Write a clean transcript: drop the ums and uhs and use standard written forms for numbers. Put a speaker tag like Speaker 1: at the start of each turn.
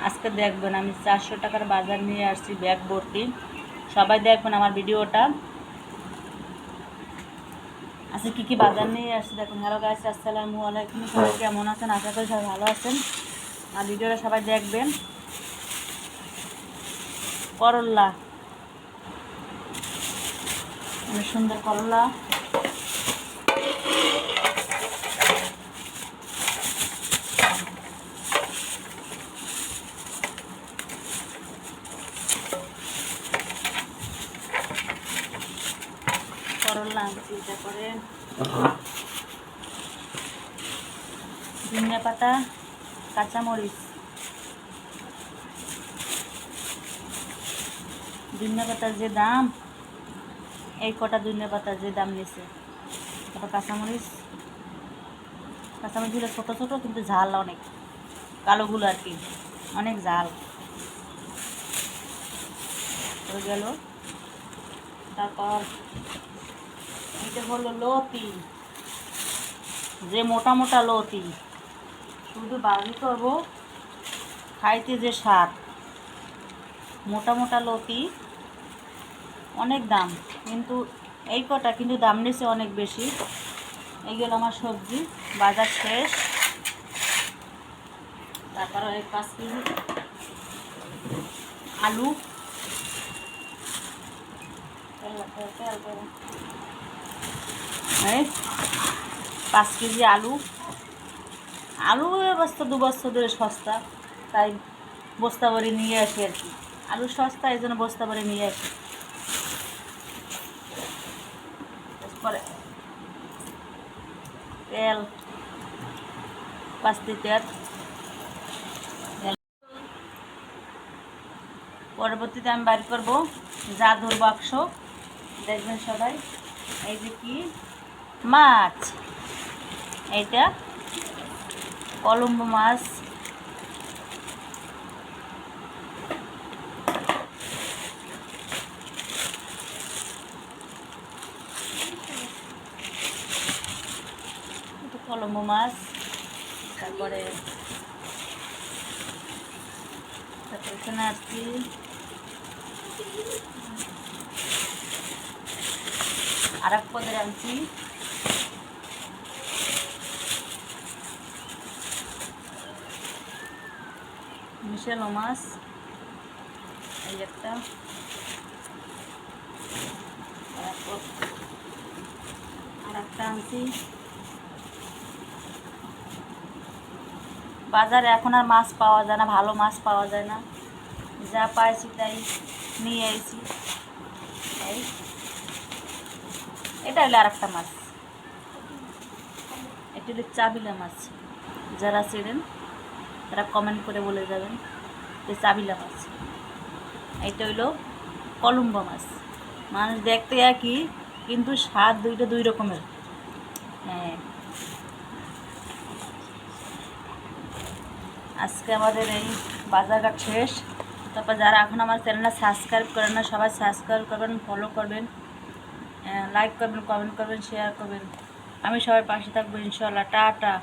Speaker 1: আজকে দেখবেন আমি 400 টাকার বাজার নিয়ে আসছি ব্যাগ ভর্তি। সবাই দেখবেন আমার ভিডিওটা। আজকে কী কী বাজার নিয়ে আসছি দেখুন। হ্যালো গাইস, আসসালামু আলাইকুম। সবাই কেমন আছেন? আশা করি সবাই ভালো আছেন। আর ভিডিওটা সবাই দেখবেন। করল্লা, অনেক সুন্দর করল্লা। করল্লা আনছি, তারপরে ধনিয়া পাতা, কাঁচামরিচ। ধনিয়া পাতার যে দাম, এই কটা ধনিয়া পাতার যে দাম নিয়েছে। তারপর কাঁচামরিচ, কাঁচামরিচগুলো ছোটো ছোটো কিন্তু ঝাল অনেক, কালোগুলো আর কি, অনেক ঝাল হয়ে গেল। তারপর এটা হলো লতি, যে মোটা মোটা লতি, শুধু বাজি করবো, খাইতে যে স্বাদ। মোটা মোটা লতি, অনেক দাম, কিন্তু এই কটা কিন্তু দাম নিয়েছে অনেক বেশি। এইগুলো আমার সবজি বাজার শেষ। তারপর এই 5 কেজি আলু, এই 5 কেজি আলু। আলু অবস্থা 2 বছর ধরে সস্তা, তাই বস্তা ভরে নিয়ে আসি আর কি। আলু সস্তা, এই জন্য বস্তা ভরে নিয়ে আসি। তারপরে তেল, 5 লিটার। পরবর্তীতে আমি বাইর করবো জাদুর বাক্স, দেখবেন সবাই। এই যে কি মাছ, এইটা কলম্বো মাছ। এটা কলম্বো মাছ। তারপরে এখানে আসছি আর এক পদের আনছি মিশেলো মাছ, এই একটা। আর একটা আনছি। বাজারে এখন আর মাছ পাওয়া যায় না, ভালো মাছ পাওয়া যায় না, যা পাইছি তাই নিয়ে আইছি। এই এটা হলো আর একটা মাছ, এটা হলো চাবিলা মাছ। যারা চেনেন তারা কমেন্ট করে বলে যাবেন যে চাবিলা মাছ। এইটা হইলো কলম্বো মাছ। মানুষ দেখতে একই, কিন্তু স্বাদ দুইটা 2 রকমের। হ্যাঁ, আজকে আমাদের এই বাজারঘাট শেষ। তারপর যারা এখন আমার চ্যানেলটা সাবস্ক্রাইব করেন না, সবাই সাবস্ক্রাইব করবেন, ফলো করবেন, লাইক করবেন, কমেন্ট করবেন, শেয়ার করবেন। আমি সবার পাশে থাকবো ইনশাআল্লাহ। টাটা।